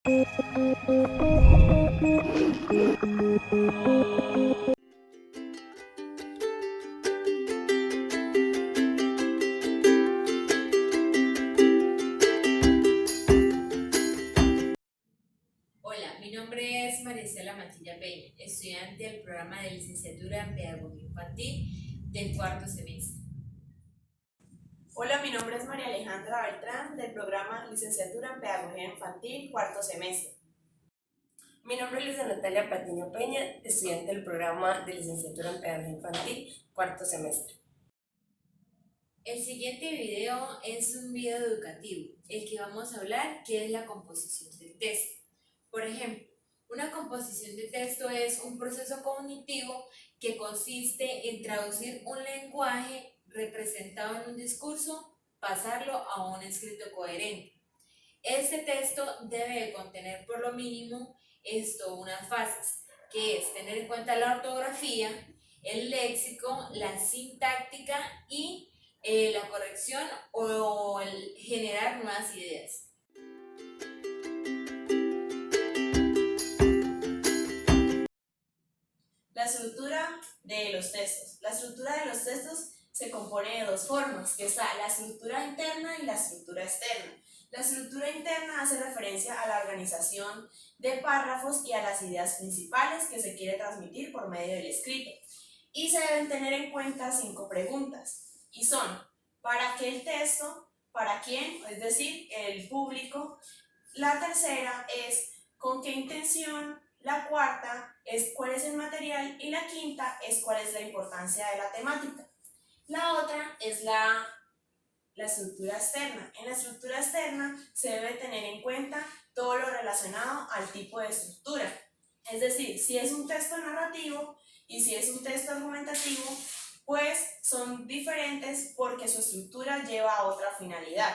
Hola, mi nombre es Maricela Matilla Peña, estudiante del programa de licenciatura en Pedagogía Infantil del cuarto semestre. Hola, mi nombre es María Alejandra Beltrán del programa Licenciatura en Pedagogía Infantil, cuarto semestre. Mi nombre es Luisa Natalia Patiño Peña, estudiante del programa de licenciatura en Pedagogía Infantil, cuarto semestre. El siguiente video es un video educativo, el que vamos a hablar que es la composición del texto. Por ejemplo, una composición de texto es un proceso cognitivo que consiste en traducir un lenguaje representado en un discurso, pasarlo a un escrito coherente. Este texto debe de contener por lo mínimo unas fases, que es tener en cuenta la ortografía, el léxico, la sintáctica y la corrección o el generar nuevas ideas. La estructura de los textos. La estructura de los textos se compone de dos formas, que está la estructura interna y la estructura externa. La estructura interna hace referencia a la organización de párrafos y a las ideas principales que se quiere transmitir por medio del escrito. Y se deben tener en cuenta 5 preguntas, y son: ¿para qué el texto? ¿Para quién? Es decir, el público. La tercera es ¿con qué intención? La cuarta es ¿cuál es el material? Y la quinta es ¿cuál es la importancia de la temática? La otra es la estructura externa. En la estructura externa se debe tener en cuenta todo lo relacionado al tipo de estructura. Es decir, si es un texto narrativo y si es un texto argumentativo, pues son diferentes porque su estructura lleva a otra finalidad.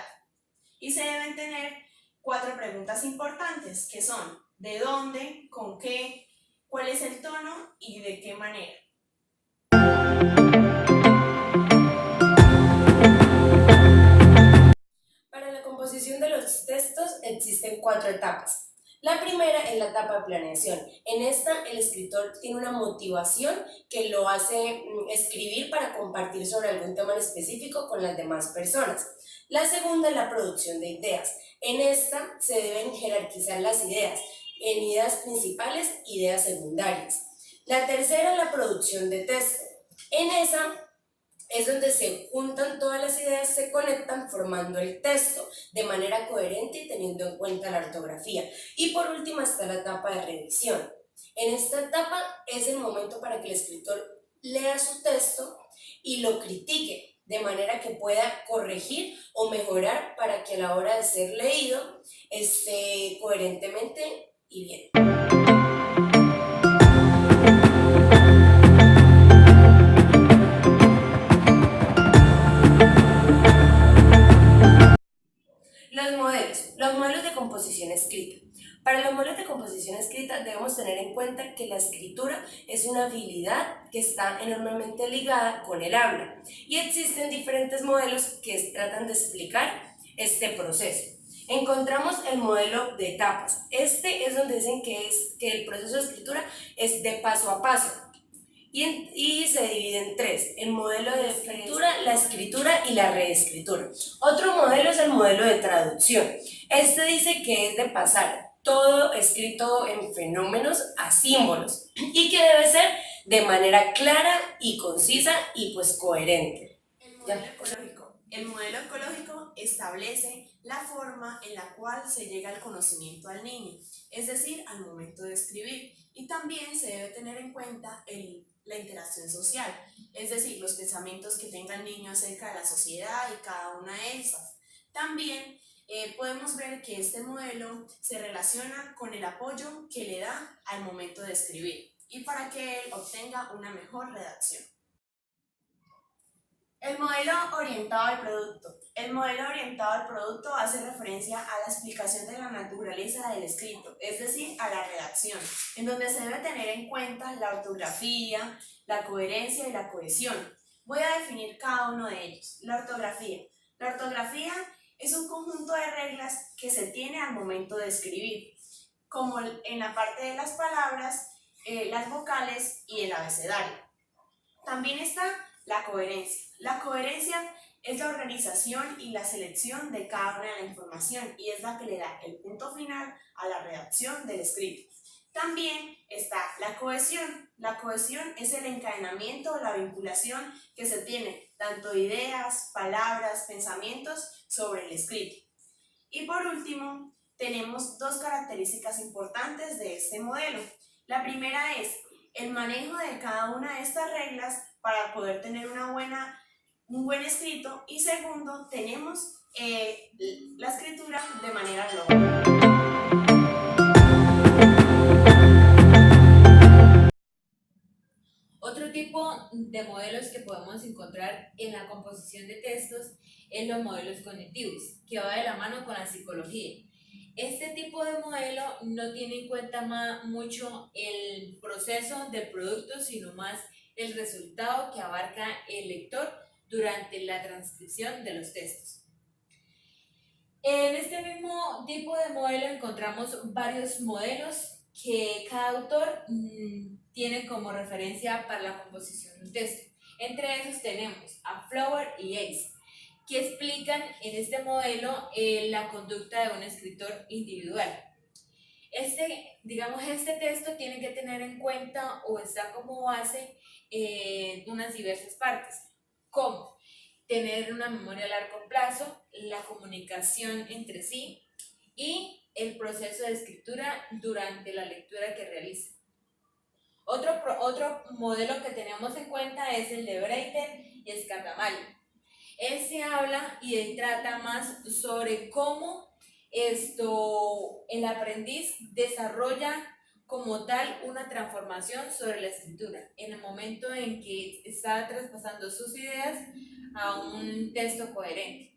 Y se deben tener 4 preguntas importantes, que son ¿de dónde? ¿Con qué? ¿Cuál es el tono? ¿Y de qué manera? Para la composición de los textos existen 4 etapas. La primera es la etapa de planeación. En esta, el escritor tiene una motivación que lo hace escribir para compartir sobre algún tema en específico con las demás personas. La segunda es la producción de ideas. En esta se deben jerarquizar las ideas en ideas principales e ideas secundarias. La tercera es la producción de texto. En esa es donde se juntan todas las ideas, se conectan formando el texto de manera coherente y teniendo en cuenta la ortografía. Y por último está la etapa de revisión. En esta etapa es el momento para que el escritor lea su texto y lo critique de manera que pueda corregir o mejorar para que a la hora de ser leído esté coherentemente y bien. Los modelos de composición escrita. Para los modelos de composición escrita debemos tener en cuenta que la escritura es una habilidad que está enormemente ligada con el habla y existen diferentes modelos que tratan de explicar este proceso. Encontramos el modelo de etapas. Este es donde dicen que el proceso de escritura es de paso a paso. Y se divide en 3, el modelo de escritura, la escritura y la reescritura. Otro modelo es el modelo de traducción. Este dice que es de pasar todo escrito en fenómenos a símbolos y que debe ser de manera clara y concisa y pues coherente. El modelo ecológico establece la forma en la cual se llega al conocimiento al niño, es decir, al momento de escribir, y también se debe tener en cuenta la interacción social, es decir, los pensamientos que tenga el niño acerca de la sociedad y cada una de esas. También podemos ver que este modelo se relaciona con el apoyo que le da al momento de escribir y para que él obtenga una mejor redacción. El modelo orientado al producto. El modelo orientado al producto hace referencia a la explicación de la naturaleza del escrito, es decir, a la redacción, en donde se debe tener en cuenta la ortografía, la coherencia y la cohesión. Voy a definir cada uno de ellos. La ortografía. La ortografía es un conjunto de reglas que se tiene al momento de escribir. como en la parte de las palabras, las vocales y el abecedario. También está la coherencia. La coherencia es la organización y la selección de cada una de la información y es la que le da el punto final a la redacción del escrito. También está la cohesión. La cohesión es el encadenamiento o la vinculación que se tiene tanto de ideas, palabras, pensamientos sobre el escrito. Y por último, tenemos dos características importantes de este modelo. La primera es el manejo de cada una de estas reglas para poder tener un buen escrito, y segundo, tenemos la escritura de manera global. Otro tipo de modelos que podemos encontrar en la composición de textos es los modelos cognitivos, que va de la mano con la psicología. Este tipo de modelo no tiene en cuenta mucho el proceso del producto, sino más el resultado que abarca el lector durante la transcripción de los textos. En este mismo tipo de modelo encontramos varios modelos que cada autor tiene como referencia para la composición de un texto. Entre esos tenemos a Flower y Ace, que explican en este modelo la conducta de un escritor individual. Este texto tiene que tener en cuenta o está como base unas diversas partes, como tener una memoria a largo plazo, la comunicación entre sí y el proceso de escritura durante la lectura que realiza. Otro modelo que tenemos en cuenta es el de Breiter y Scardamali. Se habla y trata más sobre cómo el aprendiz desarrolla como tal una transformación sobre la escritura en el momento en que está traspasando sus ideas a un texto coherente.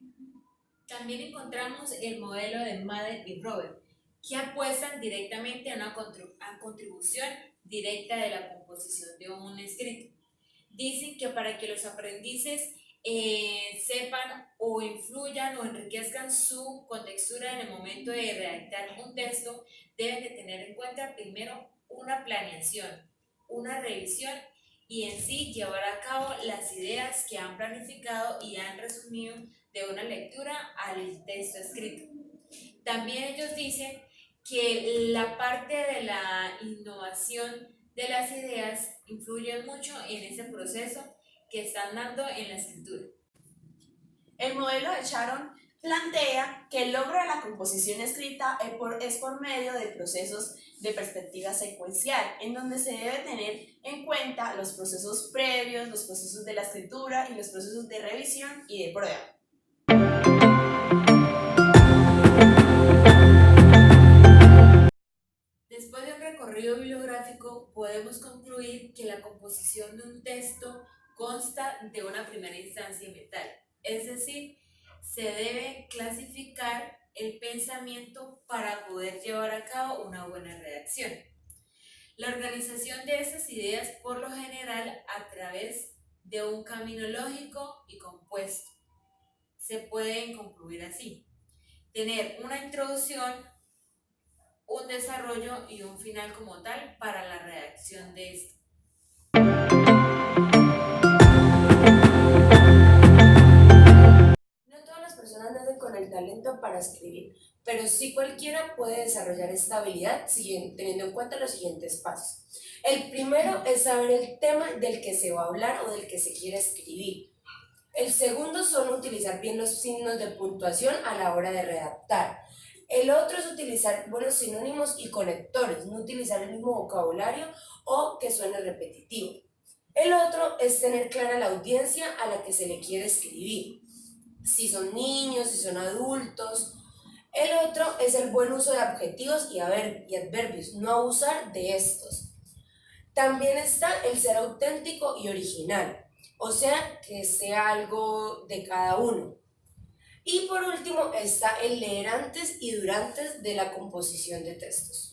También encontramos el modelo de Madden y Robert, que apuestan directamente a una contribución directa de la composición de un escrito. Dicen que para que los aprendices sepan o influyan o enriquezcan su contextura en el momento de redactar un texto, deben de tener en cuenta primero una planeación, una revisión y en sí llevar a cabo las ideas que han planificado y han resumido de una lectura al texto escrito. También ellos dicen que la parte de la innovación de las ideas influye mucho en ese proceso que están dando en la escritura. El modelo de Sharon plantea que el logro de la composición escrita es por medio de procesos de perspectiva secuencial, en donde se debe tener en cuenta los procesos previos, los procesos de la escritura y los procesos de revisión y de prueba. Después de un recorrido bibliográfico, podemos concluir que la composición de un texto consta de una primera instancia mental, es decir, se debe clasificar el pensamiento para poder llevar a cabo una buena redacción. La organización de estas ideas, por lo general, a través de un camino lógico y compuesto, se pueden concluir así: tener una introducción, un desarrollo y un final como tal para la redacción de esto. No todas las personas nacen con el talento para escribir, pero sí cualquiera puede desarrollar esta habilidad teniendo en cuenta los siguientes pasos. El primero es saber el tema del que se va a hablar o del que se quiere escribir. El segundo son utilizar bien los signos de puntuación a la hora de redactar. El otro es utilizar buenos sinónimos y conectores, no utilizar el mismo vocabulario o que suene repetitivo. El otro es tener clara la audiencia a la que se le quiere escribir, si son niños, si son adultos. El otro es el buen uso de adjetivos y adverbios, no abusar de estos. También está el ser auténtico y original, o sea, que sea algo de cada uno. Y por último está el leer antes y durante de la composición de textos.